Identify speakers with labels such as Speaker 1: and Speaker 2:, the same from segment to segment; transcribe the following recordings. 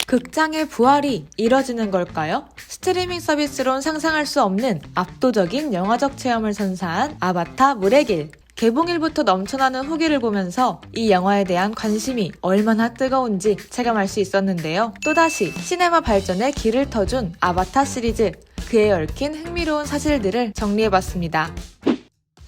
Speaker 1: 극장의 부활이 이뤄지는 걸까요? 스트리밍 서비스론 상상할 수 없는 압도적인 영화적 체험을 선사한 아바타 물의 길. 개봉일부터 넘쳐나는 후기를 보면서 이 영화에 대한 관심이 얼마나 뜨거운지 체감할 수 있었는데요. 또다시 시네마 발전에 길을 터준 아바타 시리즈, 그에 얽힌 흥미로운 사실들을 정리해봤습니다.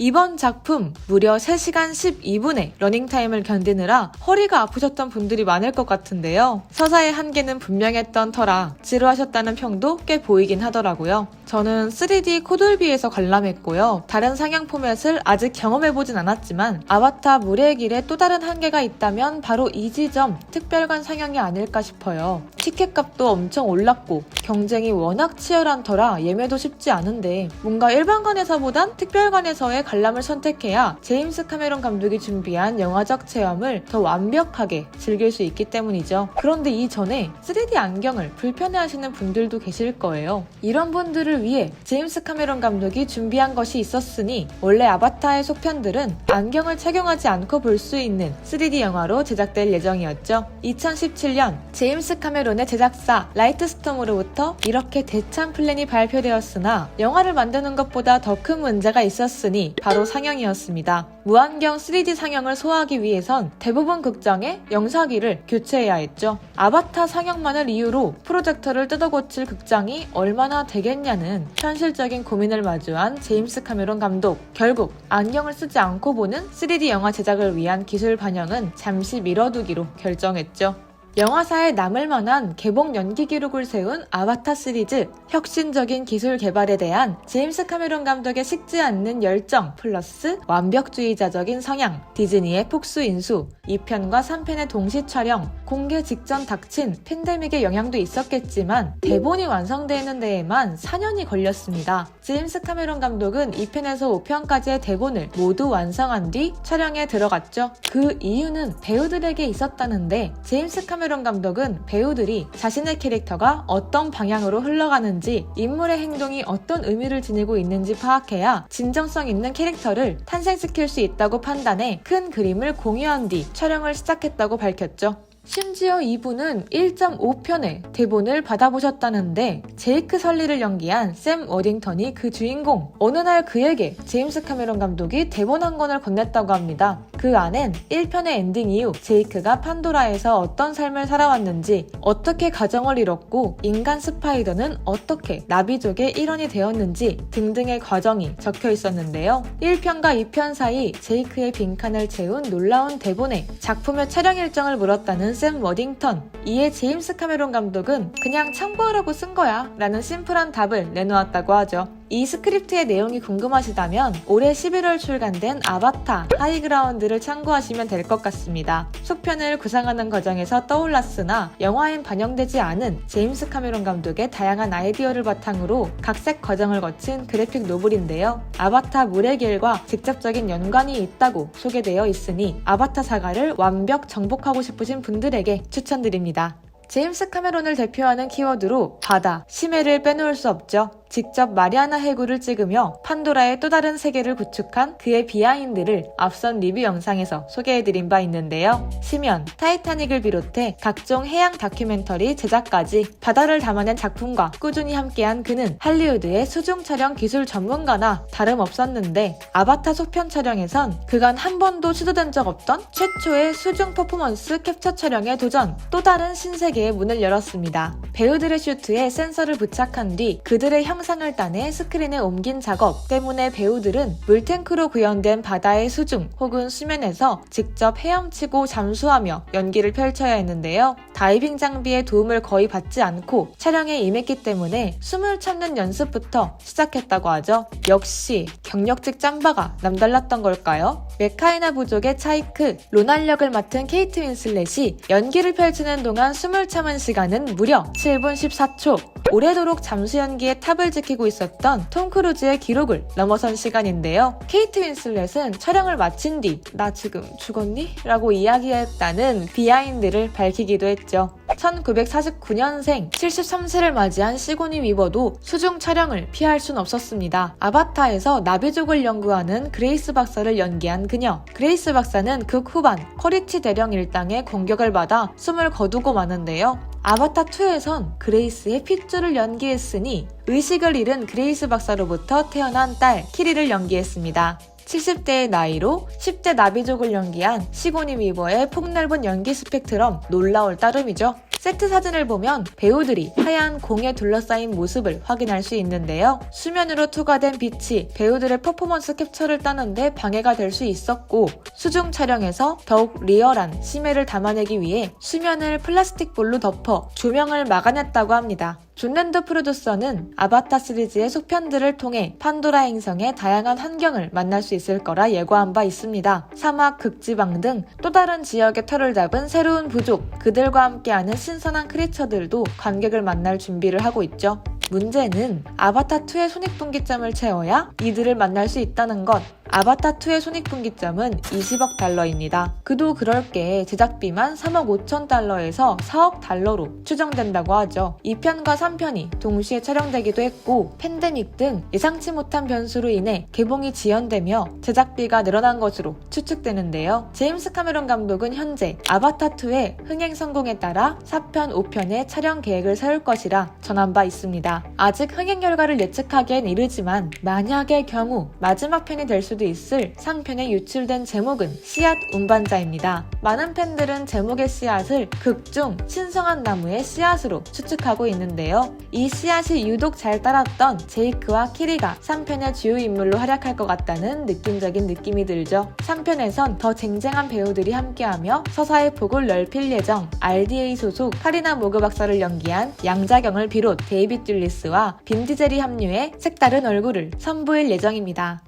Speaker 1: 이번 작품 무려 3시간 12분의 러닝타임을 견디느라 허리가 아프셨던 분들이 많을 것 같은데요. 서사의 한계는 분명했던 터라 지루하셨다는 평도 꽤 보이긴 하더라고요. 저는 3D 코돌비에서 관람했고요. 다른 상영 포맷을 아직 경험해보진 않았지만 아바타 물의 길에 또 다른 한계가 있다면 바로 이 지점 특별관 상영이 아닐까 싶어요. 티켓값도 엄청 올랐고 경쟁이 워낙 치열한 터라 예매도 쉽지 않은데 뭔가 일반관에서보단 특별관에서의 관람을 선택해야 제임스 카메론 감독이 준비한 영화적 체험을 더 완벽하게 즐길 수 있기 때문이죠. 그런데 이전에 3D 안경을 불편해하시는 분들도 계실 거예요. 이런 분들을 위해 제임스 카메론 감독이 준비한 것이 있었으니 원래 아바타의 속편들은 안경을 착용하지 않고 볼 수 있는 3D 영화로 제작될 예정이었죠. 2017년 제임스 카메론의 제작사 라이트스톰으로부터 이렇게 대참 플랜이 발표되었으나 영화를 만드는 것보다 더 큰 문제가 있었으니 바로 상영이었습니다. 무안경 3D 상영을 소화하기 위해선 대부분 극장에 영사기를 교체해야 했죠. 아바타 상영만을 이유로 프로젝터를 뜯어고칠 극장이 얼마나 되겠냐는 현실적인 고민을 마주한 제임스 카메론 감독. 결국 안경을 쓰지 않고 보는 3D 영화 제작을 위한 기술 반영은 잠시 미뤄두기로 결정했죠. 영화사에 남을 만한 개봉 연기 기록을 세운 아바타 시리즈, 혁신적인 기술 개발에 대한 제임스 카메론 감독의 식지 않는 열정 플러스 완벽주의자적인 성향, 디즈니의 폭스 인수, 2편과 3편의 동시 촬영, 공개 직전 닥친 팬데믹의 영향도 있었겠지만 대본이 완성되는 데에만 4년이 걸렸습니다. 제임스 카메론 감독은 2편에서 5편까지의 대본을 모두 완성한 뒤 촬영에 들어갔죠. 그 이유는 배우들에게 있었다는데 제임스 카메론 감독은 배우들이 자신의 캐릭터가 어떤 방향으로 흘러가는지, 인물의 행동이 어떤 의미를 지니고 있는지 파악해야 진정성 있는 캐릭터를 탄생시킬 수 있다고 판단해 큰 그림을 공유한 뒤 촬영을 시작했다고 밝혔죠. 심지어 이분은 1.5편의 대본을 받아보셨다는데 제이크 설리를 연기한 샘 워딩턴이 그 주인공. 어느 날 그에게 제임스 카메론 감독이 대본 한 권을 건넸다고 합니다. 그 안엔 1편의 엔딩 이후 제이크가 판도라에서 어떤 삶을 살아왔는지, 어떻게 가정을 이뤘고 인간 스파이더는 어떻게 나비족의 일원이 되었는지 등등의 과정이 적혀 있었는데요. 1편과 2편 사이 제이크의 빈칸을 채운 놀라운 대본에 작품의 촬영 일정을 물었다는 샘 워딩턴. 이에 제임스 카메론 감독은 그냥 참고하라고 쓴 거야 라는 심플한 답을 내놓았다고 하죠. 이 스크립트의 내용이 궁금하시다면 올해 11월 출간된 아바타 하이그라운드를 참고하시면 될 것 같습니다. 속편을 구상하는 과정에서 떠올랐으나 영화엔 반영되지 않은 제임스 카메론 감독의 다양한 아이디어를 바탕으로 각색 과정을 거친 그래픽 노블인데요. 아바타 물의 길과 직접적인 연관이 있다고 소개되어 있으니 아바타 사가를 완벽 정복하고 싶으신 분들에게 추천드립니다. 제임스 카메론을 대표하는 키워드로 바다, 심해를 빼놓을 수 없죠. 직접 마리아나 해구를 찍으며 판도라의 또 다른 세계를 구축한 그의 비하인드를 앞선 리뷰 영상에서 소개해드린 바 있는데요. 심연, 타이타닉을 비롯해 각종 해양 다큐멘터리 제작까지 바다를 담아낸 작품과 꾸준히 함께한 그는 할리우드의 수중 촬영 기술 전문가나 다름없었는데 아바타 속편 촬영에선 그간 한 번도 시도된 적 없던 최초의 수중 퍼포먼스 캡처 촬영에 도전, 또 다른 신세계의 문을 열었습니다. 배우들의 슈트에 센서를 부착한 뒤 그들의 형상을 따내 스크린에 옮긴 작업 때문에 배우들은 물탱크로 구현된 바다의 수중 혹은 수면에서 직접 헤엄치고 잠수하며 연기를 펼쳐야 했는데요. 다이빙 장비의 도움을 거의 받지 않고 촬영에 임했기 때문에 숨을 참는 연습부터 시작했다고 하죠. 역시 경력직 짬바가 남달랐던 걸까요? 메카이나 부족의 차이크, 로날 역을 맡은 케이트 윈슬렛이 연기를 펼치는 동안 숨을 참은 시간은 무려 7분 14초. 오래도록 잠수 연기의 탑을 지키고 있었던 톰 크루즈의 기록을 넘어선 시간인데요. 케이트 윈슬렛은 촬영을 마친 뒤 나 지금 죽었니? 라고 이야기했다는 비하인드를 밝히기도 했죠. 1949년생 73세를 맞이한 시고니 위버도 수중 촬영을 피할 순 없었습니다. 아바타에서 나비족을 연구하는 그레이스 박사를 연기한 그녀. 그레이스 박사는 극 후반 커리치 대령 일당의 공격을 받아 숨을 거두고 마는데요. 아바타2에선 그레이스의 핏줄을 연기했으니 의식을 잃은 그레이스 박사로부터 태어난 딸 키리를 연기했습니다. 70대의 나이로 10대 나비족을 연기한 시고니 위버의 폭넓은 연기 스펙트럼 놀라울 따름이죠. 세트 사진을 보면 배우들이 하얀 공에 둘러싸인 모습을 확인할 수 있는데요. 수면으로 투과된 빛이 배우들의 퍼포먼스 캡처를 따는데 방해가 될 수 있었고, 수중 촬영에서 더욱 리얼한 심해를 담아내기 위해 수면을 플라스틱 볼로 덮어 조명을 막아냈다고 합니다. 존 랜더 프로듀서는 아바타 시리즈의 속편들을 통해 판도라 행성의 다양한 환경을 만날 수 있을 거라 예고한 바 있습니다. 사막, 극지방 등 또 다른 지역의 털을 잡은 새로운 부족, 그들과 함께하는 신선한 크리처들도 관객을 만날 준비를 하고 있죠. 문제는 아바타2의 손익분기점을 채워야 이들을 만날 수 있다는 것. 아바타2의 손익분기점은 20억 달러입니다. 그도 그럴 게 제작비만 3억 5천 달러에서 4억 달러로 추정된다고 하죠. 2편과 3편이 동시에 촬영되기도 했고, 팬데믹 등 예상치 못한 변수로 인해 개봉이 지연되며 제작비가 늘어난 것으로 추측되는데요. 제임스 카메론 감독은 현재 아바타2의 흥행 성공에 따라 4편, 5편의 촬영 계획을 세울 것이라 전한 바 있습니다. 아직 흥행 결과를 예측하기엔 이르지만 만약의 경우 마지막 편이 될 수도 있을 상편에 유출된 제목은 씨앗 운반자입니다. 많은 팬들은 제목의 씨앗을 극중 신성한 나무의 씨앗으로 추측하고 있는데요. 이 씨앗이 유독 잘 따랐던 제이크와 키리가 3편의 주요 인물로 활약할 것 같다는 느낌적인 느낌이 들죠. 3편에선 더 쟁쟁한 배우들이 함께하며 서사의 폭을 넓힐 예정. RDA 소속 카리나 모그 박사를 연기한 양자경을 비롯 데이빗 듈리스와 빈 디젤이 합류해 색다른 얼굴을 선보일 예정입니다.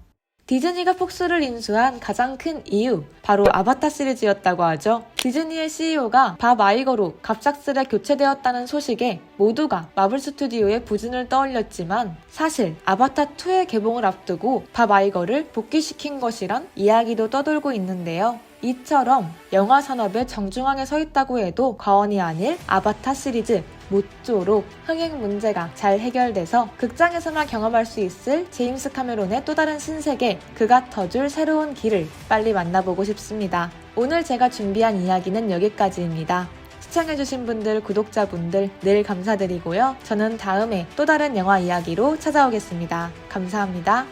Speaker 1: 디즈니가 폭스를 인수한 가장 큰 이유, 바로 아바타 시리즈였다고 하죠. 디즈니의 CEO가 밥 아이거로 갑작스레 교체되었다는 소식에 모두가 마블 스튜디오의 부진을 떠올렸지만, 사실 아바타2의 개봉을 앞두고 밥 아이거를 복귀시킨 것이란 이야기도 떠돌고 있는데요. 이처럼 영화 산업의 정중앙에 서 있다고 해도 과언이 아닐 아바타 시리즈. 모쪼록 흥행 문제가 잘 해결돼서 극장에서만 경험할 수 있을 제임스 카메론의 또 다른 신세계, 그가 터줄 새로운 길을 빨리 만나보고 싶습니다. 오늘 제가 준비한 이야기는 여기까지입니다. 시청해주신 분들, 구독자분들 늘 감사드리고요. 저는 다음에 또 다른 영화 이야기로 찾아오겠습니다. 감사합니다.